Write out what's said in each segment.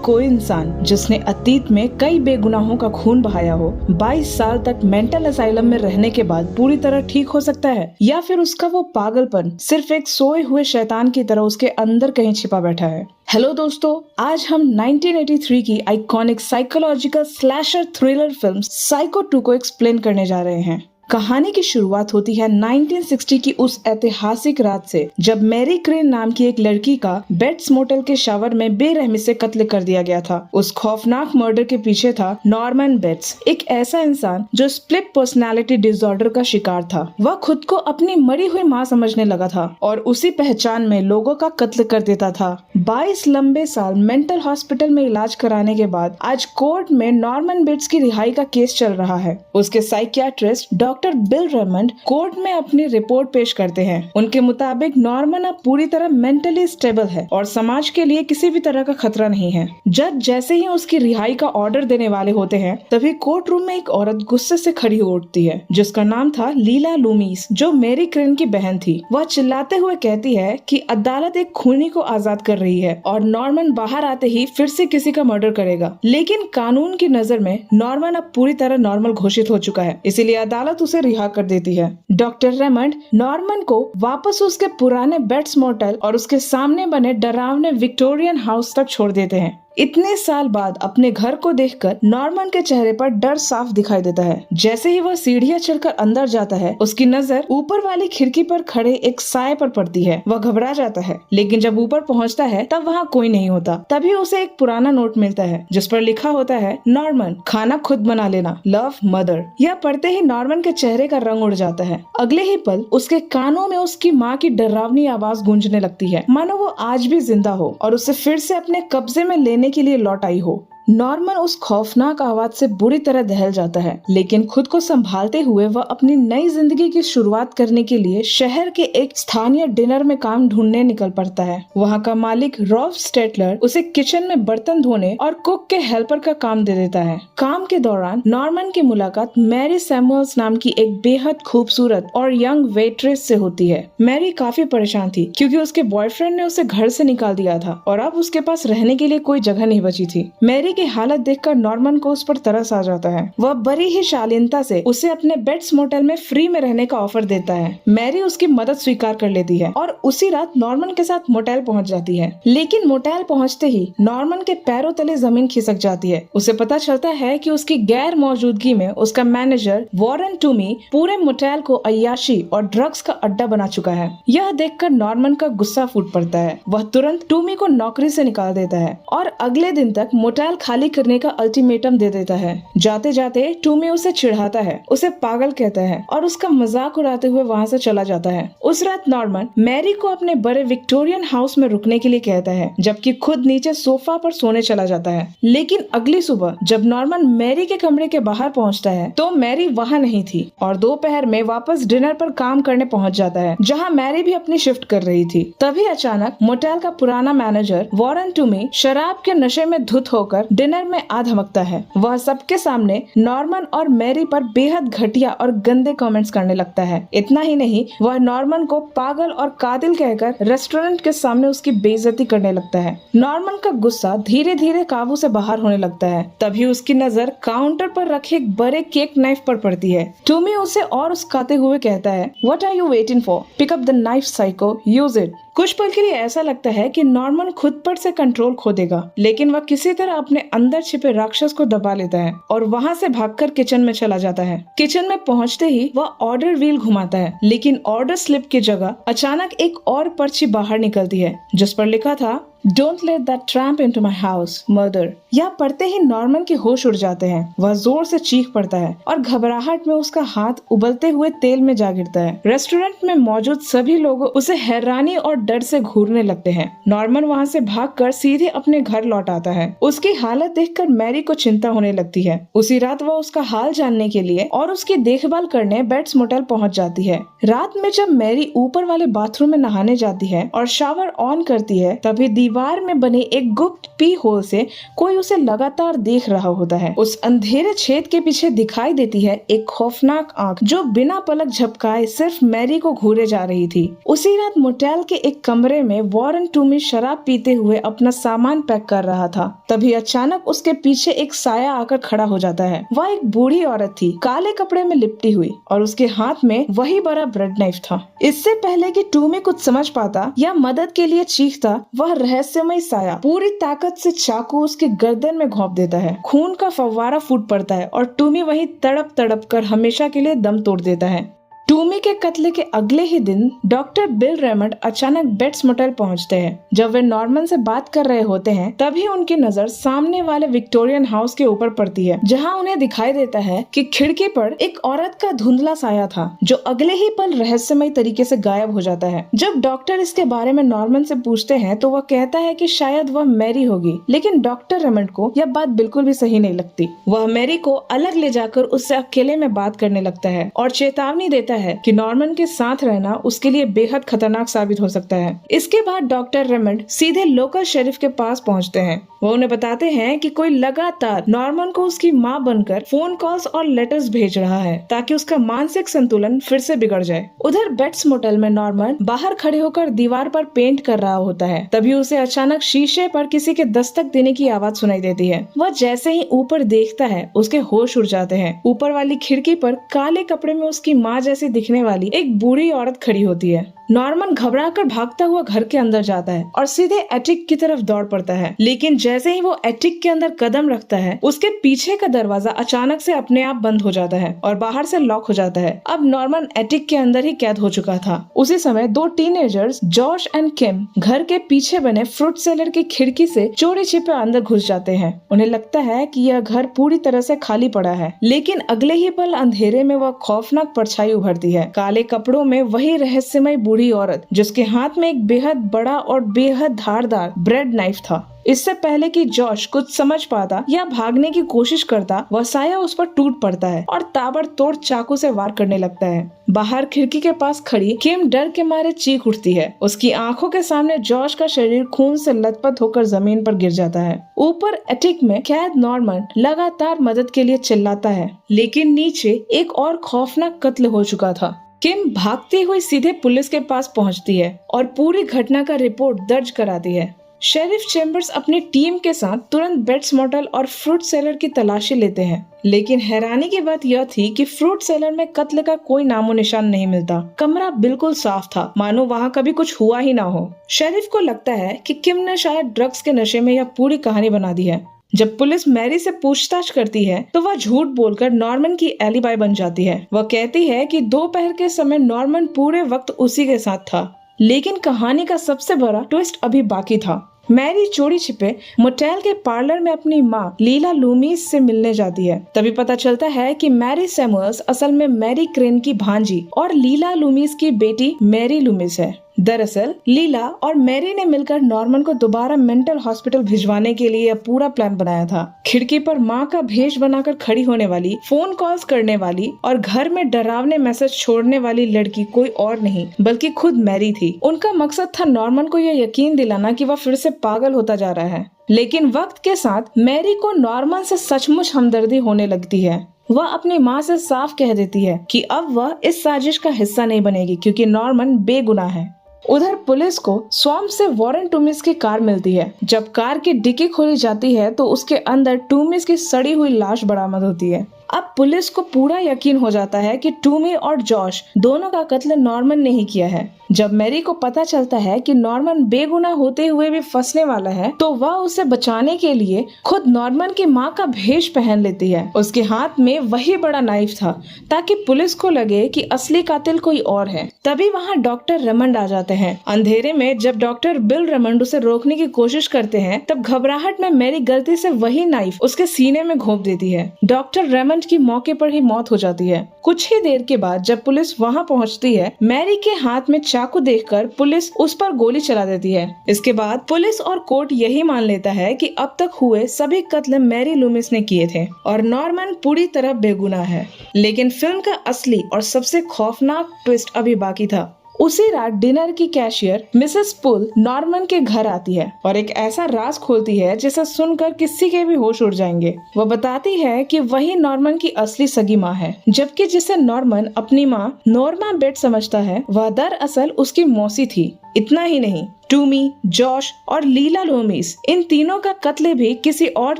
कोई इंसान जिसने अतीत में कई बेगुनाहों का खून बहाया हो 22 साल तक मेंटल असाइलम में रहने के बाद पूरी तरह ठीक हो सकता है, या फिर उसका वो पागलपन सिर्फ एक सोए हुए शैतान की तरह उसके अंदर कहीं छिपा बैठा है। हेलो दोस्तों, आज हम 1983 की iconic psychological slasher thriller film psycho 2 को एक्सप्लेन करने जा रहे हैं। कहानी की शुरुआत होती है 1960 की उस ऐतिहासिक रात से जब मैरी क्रेन नाम की एक लड़की का बेट्स मोटेल के शावर में बेरहमी से कत्ल कर दिया गया था। उस खौफनाक मर्डर के पीछे था नॉर्मन बेट्स, एक ऐसा इंसान जो स्प्लिट पर्सनालिटी डिसऑर्डर का शिकार था। वह खुद को अपनी मरी हुई माँ समझने लगा था और उसी पहचान में लोगों का कत्ल कर देता था। 22 लंबे साल मेंटल हॉस्पिटल में इलाज कराने के बाद आज कोर्ट में नॉर्मन बेट्स की रिहाई का केस चल रहा है। उसके psychiatrist doctor bill Raymond court में अपनी रिपोर्ट पेश करते हैं। उनके मुताबिक नॉर्मन अब पूरी तरह मेंटली स्टेबल है और समाज के लिए किसी भी तरह का खतरा नहीं है। जज जैसे ही उसकी रिहाई का ऑर्डर देने वाले होते हैं, तभी कोर्ट रूम में एक औरत गुस्से से खड़ी हो उठती है जिसका नाम था लीला लूमीस, जो मैरी क्रेन की बहन थी। वह चिल्लाते हुए कहती है कि अदालत एक खूनी को आजाद कर रही है और नॉर्मन बाहर आते ही फिर से किसी का मर्डर करेगा। लेकिन कानून की नजर में नॉर्मन अब पूरी तरह नॉर्मल घोषित हो चुका है, इसीलिए अदालत उसे रिहा कर देती है। डॉक्टर रेमंड नॉर्मन को वापस उसके पुराने बेट्स मोटेल और उसके सामने बने डरावने विक्टोरियन हाउस तक छोड़ देते हैं। इतने साल बाद अपने घर को देखकर नॉर्मन के चेहरे पर डर साफ दिखाई देता है। जैसे ही वह सीढ़ियां चढ़कर अंदर जाता है, उसकी नजर ऊपर वाली खिड़की पर खड़े एक साए पर पड़ती है। वह घबरा जाता है, लेकिन जब ऊपर पहुंचता है तब वहां कोई नहीं होता। तभी उसे एक पुराना नोट मिलता है जिस पर लिखा होता है, नॉर्मन, खाना खुद बना लेना, लव मदर। यह पढ़ते ही नॉर्मन के चेहरे का रंग उड़ जाता है। अगले ही पल उसके कानों में उसकी माँ की डरावनी आवाज गूंजने लगती है, मानो वो आज भी जिंदा हो और उसे फिर से अपने कब्जे में लेने के लिए लौट आई हो। नॉर्मन उस खौफनाक आवाज से बुरी तरह दहल जाता है, लेकिन खुद को संभालते हुए वह अपनी नई जिंदगी की शुरुआत करने के लिए शहर के एक स्थानीय डिनर में काम ढूंढने निकल पड़ता है। वहाँ का मालिक रॉल्फ स्टेटलर उसे किचन में बर्तन धोने और कुक के हेल्पर का काम दे देता है। काम के दौरान नॉर्मन की मुलाकात मैरी सैमुअल्स नाम की एक बेहद खूबसूरत और यंग वेट्रेस से होती है। मैरी काफी परेशान थी क्योंकि उसके बॉयफ्रेंड ने उसे घर से निकाल दिया था और अब उसके पास रहने के लिए कोई जगह नहीं बची थी। मैरी की हालत देखकर नॉर्मन को उस पर तरस आ जाता है। वह बड़ी ही शालीनता से उसे अपने बेट्स मोटेल में फ्री में रहने का ऑफर देता है। मैरी उसकी मदद स्वीकार कर लेती है और उसी रात नॉर्मन के साथ मोटेल पहुंच जाती है। लेकिन मोटेल पहुंचते ही नॉर्मन के पैरों तले जमीन खिसक जाती है। उसे पता चलता है कि उसकी गैर मौजूदगी में उसका मैनेजर वॉरेन टूमी पूरे मोटेल को अय्याशी और ड्रग्स का अड्डा बना चुका है। यह देखकर नॉर्मन का गुस्सा फूट पड़ता है। वह तुरंत टूमी को नौकरी से निकाल देता है और अगले दिन तक मोटेल खाली करने का अल्टीमेटम दे देता है। जाते जाते टूमी उसे चिढ़ाता है, उसे पागल कहता है और उसका मजाक उड़ाते हुए वहाँ से चला जाता है। उस रात नॉर्मन मैरी को अपने बड़े विक्टोरियन हाउस में रुकने के लिए कहता है, जबकि खुद नीचे सोफा पर सोने चला जाता है। लेकिन अगली सुबह जब नॉर्मन मैरी के कमरे के बाहर पहुँचता है तो मैरी वहाँ नहीं थी और दोपहर में वापस डिनर पर काम करने पहुँच जाता है, जहाँ मैरी भी अपनी शिफ्ट कर रही थी। तभी अचानक मोटेल का पुराना मैनेजर वॉरेन टूमी शराब के नशे में धुत होकर डिनर में आ धमकता है। वह सबके सामने नॉर्मन और मैरी पर बेहद घटिया और गंदे कमेंट्स करने लगता है। इतना ही नहीं, वह नॉर्मन को पागल और कातिल कहकर रेस्टोरेंट के सामने उसकी बेइज्जती करने लगता है। नॉर्मन का गुस्सा धीरे धीरे काबू से बाहर होने लगता है। तभी उसकी नजर काउंटर पर रखे एक बड़े केक नाइफ पर पड़ती है। टूमी उसे और उस्काते हुए कहता है, what are you waiting for? Pick up the knife psycho, use it. कुछ पल के लिए ऐसा लगता है कि नॉर्मन खुद पर से कंट्रोल खो देगा, लेकिन वह किसी तरह अपने अंदर छिपे राक्षस को दबा लेता है और वहाँ से भागकर किचन में चला जाता है। किचन में पहुँचते ही वह ऑर्डर व्हील घुमाता है, लेकिन ऑर्डर स्लिप की जगह अचानक एक और पर्ची बाहर निकलती है जिस पर लिखा था, Don't let that tramp into my house, murder। यह पढ़ते ही नॉर्मन के होश उड़ जाते हैं। वह जोर से चीख पड़ता है और घबराहट में उसका हाथ उबलते हुए तेल में जा गिरता है। रेस्टोरेंट में मौजूद सभी लोग उसे हैरानी और डर से घूरने लगते हैं। नॉर्मन वहाँ से भागकर सीधे अपने घर लौट आता है। उसकी हालत देखकर मैरी को चिंता होने लगती है। उसी रात वह उसका हाल जानने के लिए और उसकी देखभाल करने बेट्स मोटेल पहुँच जाती है। रात में जब मैरी ऊपर वाले बाथरूम में नहाने जाती है और शावर ऑन करती है, तभी दीवार में बने एक गुप्त पी होल से कोई उसे लगातार देख रहा होता है। उस अंधेरे छेद के पीछे दिखाई देती है एक खौफनाक आंख जो बिना पलक झपकाए सिर्फ मैरी को घूरे जा रही थी। उसी रात मोटेल के एक कमरे में वॉरेन टूमी शराब पीते हुए अपना सामान पैक कर रहा था। तभी अचानक उसके पीछे एक साया आकर खड़ा हो जाता है। वह एक बूढ़ी औरत थी, काले कपड़े में लिपटी हुई, और उसके हाथ में वही बड़ा ब्रेड नाइफ था। इससे पहले कि टूमी कुछ समझ पाता या मदद के लिए चीखता, वह रहस्यमय साया पूरी ताकत से चाकू उसके गर्दन में घोंप देता है। खून का फव्वारा फूट पड़ता है और टूमी वहीं तड़प तड़प कर हमेशा के लिए दम तोड़ देता है। टूमी के कत्ल के अगले ही दिन डॉक्टर बिल रेमंड अचानक बेट्स मोटेल पहुंचते हैं। जब वे नॉर्मन से बात कर रहे होते हैं तभी उनकी नजर सामने वाले विक्टोरियन हाउस के ऊपर पड़ती है, जहां उन्हें दिखाई देता है कि खिड़की पर एक औरत का धुंधला साया था जो अगले ही पल रहस्यमय तरीके से गायब हो जाता है। जब डॉक्टर इसके बारे में नॉर्मन से पूछते हैं तो वह कहता है कि शायद वह मैरी होगी, लेकिन डॉक्टर रेमंड को यह बात बिल्कुल भी सही नहीं लगती। वह मैरी को अलग ले जाकर उससे अकेले में बात करने लगता है और चेतावनी देता है कि नॉर्मन के साथ रहना उसके लिए बेहद खतरनाक साबित हो सकता है। इसके बाद डॉक्टर रेमंड सीधे लोकल शेरिफ के पास पहुंचते हैं। वो उन्हें बताते हैं कि कोई लगातार नॉर्मन को उसकी मां बनकर फोन कॉल्स और लेटर्स भेज रहा है ताकि उसका मानसिक संतुलन फिर से बिगड़ जाए। उधर बेट्स मोटेल में नॉर्मन बाहर खड़े होकर दीवार पर पेंट कर रहा होता है। तभी उसे अचानक शीशे पर किसी के दस्तक देने की आवाज सुनाई देती है। वह जैसे ही ऊपर देखता है उसके होश उड़ जाते हैं। ऊपर वाली खिड़की पर काले कपड़े में उसकी माँ जैसी दिखने वाली एक बूढ़ी औरत खड़ी होती है। नॉर्मन घबराकर भागता हुआ घर के अंदर जाता है और सीधे एटिक की तरफ दौड़ पड़ता है, लेकिन जैसे ही वो एटिक के अंदर कदम रखता है उसके पीछे का दरवाजा अचानक से अपने आप बंद हो जाता है और बाहर से लॉक हो जाता है। अब नॉर्मन एटिक के अंदर ही कैद हो चुका था। उसी समय दो टीनेजर्स जॉश एंड किम घर के पीछे बने फ्रूट सेलर की खिड़की से चोरी छिपे अंदर घुस जाते हैं। उन्हें लगता है कि यह घर पूरी तरह से खाली पड़ा है, लेकिन अगले ही पल अंधेरे में वह खौफनाक परछाई उभरती है। काले कपड़ों में वही रहस्यमय बूढ़ी औरत जिसके हाथ में एक बेहद बड़ा और बेहद धारदार ब्रेड नाइफ था। इससे पहले कि जॉश कुछ समझ पाता या भागने की कोशिश करता, वह साया उस पर टूट पड़ता है और ताबड़तोड़ चाकू से वार करने लगता है। बाहर खिड़की के पास खड़ी किम डर के मारे चीख उठती है। उसकी आंखों के सामने जॉश का शरीर खून से लथपथ होकर जमीन पर गिर जाता है। ऊपर एटिक में कैद नॉर्मन लगातार मदद के लिए चिल्लाता है, लेकिन नीचे एक और खौफनाक कत्ल हो चुका था। किम भागती हुई सीधे पुलिस के पास पहुंचती है और पूरी घटना का रिपोर्ट दर्ज कराती है। शेरिफ चेम्बर्स अपनी टीम के साथ तुरंत बेट्स मोटेल और फ्रूट सेलर की तलाशी लेते हैं, लेकिन हैरानी की बात यह थी कि फ्रूट सेलर में कत्ल का कोई नामो निशान नहीं मिलता। कमरा बिल्कुल साफ था, मानो वहाँ कभी कुछ हुआ ही ना हो। शेरिफ को लगता है कि किम ने शायद ड्रग्स के नशे में यह पूरी कहानी बना दी है। जब पुलिस मैरी से पूछताछ करती है तो वह झूठ बोलकर नॉर्मन की एलिबाई बन जाती है। वह कहती है कि दोपहर के समय नॉर्मन पूरे वक्त उसी के साथ था, लेकिन कहानी का सबसे बड़ा ट्विस्ट अभी बाकी था। मैरी चोरी छिपे मोटेल के पार्लर में अपनी माँ लीला लूमिस से मिलने जाती है। तभी पता चलता है कि मैरी सैमुअल्स असल में मैरी क्रेन की भांजी और लीला लूमिस की बेटी मैरी लूमिस है। दरअसल लीला और मैरी ने मिलकर नॉर्मन को दोबारा मेंटल हॉस्पिटल भिजवाने के लिए पूरा प्लान बनाया था। खिड़की पर माँ का भेष बनाकर खड़ी होने वाली, फोन कॉल्स करने वाली और घर में डरावने मैसेज छोड़ने वाली लड़की कोई और नहीं बल्कि खुद मैरी थी। उनका मकसद था नॉर्मन को यह यकीन दिलाना कि वह फिर से पागल होता जा रहा है। लेकिन वक्त के साथ मैरी को नॉर्मन से सचमुच हमदर्दी होने लगती है। वह अपनी माँ से साफ कह देती है कि अब वह इस साजिश का हिस्सा नहीं बनेगी क्योंकि नॉर्मन बेगुनाह है। उधर पुलिस को स्वैम्प से वॉरेन टूमिस की कार मिलती है। जब कार की डिक्की खोली जाती है तो उसके अंदर टूमिस की सड़ी हुई लाश बरामद होती है। अब पुलिस को पूरा यकीन हो जाता है कि टूमी और जॉश दोनों का कत्ल नॉर्मन ने ही किया है। जब मैरी को पता चलता है कि नॉर्मन बेगुनाह होते हुए भी फंसने वाला है तो वह उसे बचाने के लिए खुद नॉर्मन की माँ का भेष पहन लेती है। उसके हाथ में वही बड़ा नाइफ था ताकि पुलिस को लगे कि असली कातिल कोई और है। तभी वहाँ डॉक्टर रेमंड आ जाते हैं। अंधेरे में जब डॉक्टर बिल रेमंड उसे रोकने की कोशिश करते हैं तब घबराहट में मैरी गलती से वही नाइफ उसके सीने में घोंप देती है। डॉक्टर रेमंड की मौके पर ही मौत हो जाती है। कुछ ही देर के बाद जब पुलिस वहाँ पहुँचती है, मैरी के हाथ में चाकू देखकर पुलिस उस पर गोली चला देती है। इसके बाद पुलिस और कोर्ट यही मान लेता है कि अब तक हुए सभी कत्ल मैरी लूमिस ने किए थे और नॉर्मन पूरी तरह बेगुनाह है। लेकिन फिल्म का असली और सबसे खौफनाक ट्विस्ट अभी बाकी था। उसी रात डिनर की कैशियर मिसेस पुल नॉर्मन के घर आती है और एक ऐसा राज खोलती है जिसे सुनकर किसी के भी होश उड़ जाएंगे। वो बताती है कि वही नॉर्मन की असली सगी माँ है, जबकि जिसे नॉर्मन अपनी माँ नॉर्मा बेट समझता है वह दरअसल उसकी मौसी थी। इतना ही नहीं, टूमी, जॉश और लीला लोमिस, इन तीनों का कत्ल भी किसी और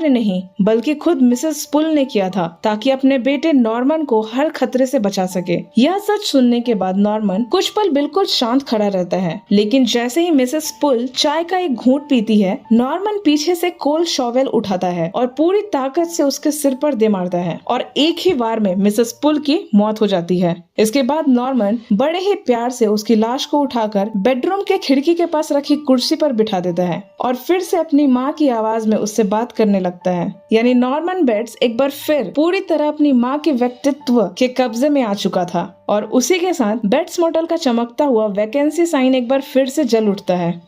ने नहीं बल्कि खुद मिसेस पुल ने किया था, ताकि अपने बेटे नॉर्मन को हर खतरे से बचा सके। यह सच सुनने के बाद नॉर्मन कुछ पल बिल्कुल शांत खड़ा रहता है, लेकिन जैसे ही मिसेस पुल चाय का एक घूंट पीती है, नॉर्मन पीछे से कोल शॉवेल उठाता है और पूरी ताकत से उसके सिर पर दे मारता है और एक ही बार में मिसेस पुल की मौत हो जाती है। इसके बाद नॉर्मन बड़े ही प्यार से उसकी लाश को उठाकर बेडरूम के खिड़की के पास रखी कुर्सी पर बिठा देता है और फिर से अपनी माँ की आवाज में उससे बात करने लगता है। यानी नॉर्मन बेट्स एक बार फिर पूरी तरह अपनी माँ के व्यक्तित्व के कब्जे में आ चुका था और उसी के साथ बेट्स मोटेल का चमकता हुआ वैकेंसी साइन एक बार फिर से जल उठता है।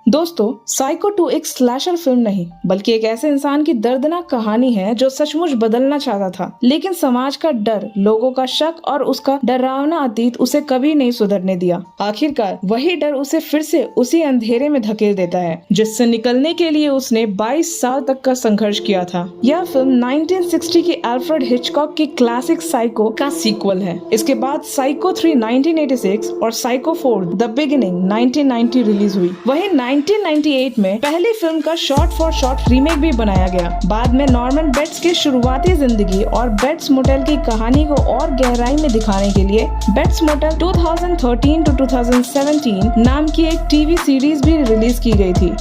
दोस्तों, साइको 2 एक स्लैशर फिल्म नहीं बल्कि एक ऐसे इंसान की दर्दनाक कहानी है जो सचमुच बदलना चाहता था, लेकिन समाज का डर, लोगों का शक और उसका डरावना अतीत उसे कभी नहीं सुधरने दिया। आखिरकार वही डर उसे फिर से उसी अंधेरे में धकेल देता है जिससे निकलने के लिए उसने 22 साल तक का संघर्ष किया था। यह फिल्म 1960 की अल्फ्रेड हिचकॉक की क्लासिक साइको का सीक्वल है। इसके बाद साइको 3 1986 और साइको 4 द बिगिनिंग 1990 रिलीज हुई। वही 1998 में पहली फिल्म का शॉट फॉर शॉट रीमेक भी बनाया गया। बाद में नॉर्मन बेट्स की शुरुआती जिंदगी और बेट्स मोटेल की कहानी को और गहराई में दिखाने के लिए बेट्स मोटेल 2013 to 2017 नाम की एक टीवी सीरीज भी रिलीज की गई थी।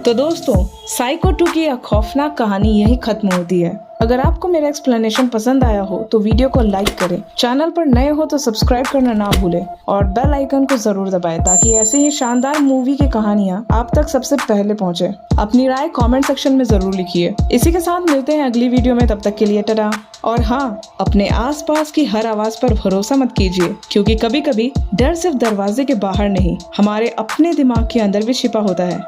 तो दोस्तों, साइको 2 की यह खौफनाक कहानी यही खत्म होती है। अगर आपको मेरा एक्सप्लेनेशन पसंद आया हो तो वीडियो को लाइक करें, चैनल पर नए हो तो सब्सक्राइब करना ना भूलें और बेल आइकन को जरूर दबाएं ताकि ऐसे ही शानदार मूवी की कहानियां आप तक सबसे पहले पहुंचे। अपनी राय कमेंट सेक्शन में जरूर लिखिए। इसी के साथ मिलते हैं अगली वीडियो में, तब तक के लिए टाटा। और हाँ, अपने आसपास की हर आवाज पर भरोसा मत कीजिए, क्योंकि कभी कभी डर सिर्फ दरवाजे के बाहर नहीं, हमारे अपने दिमाग के अंदर भी छिपा होता है।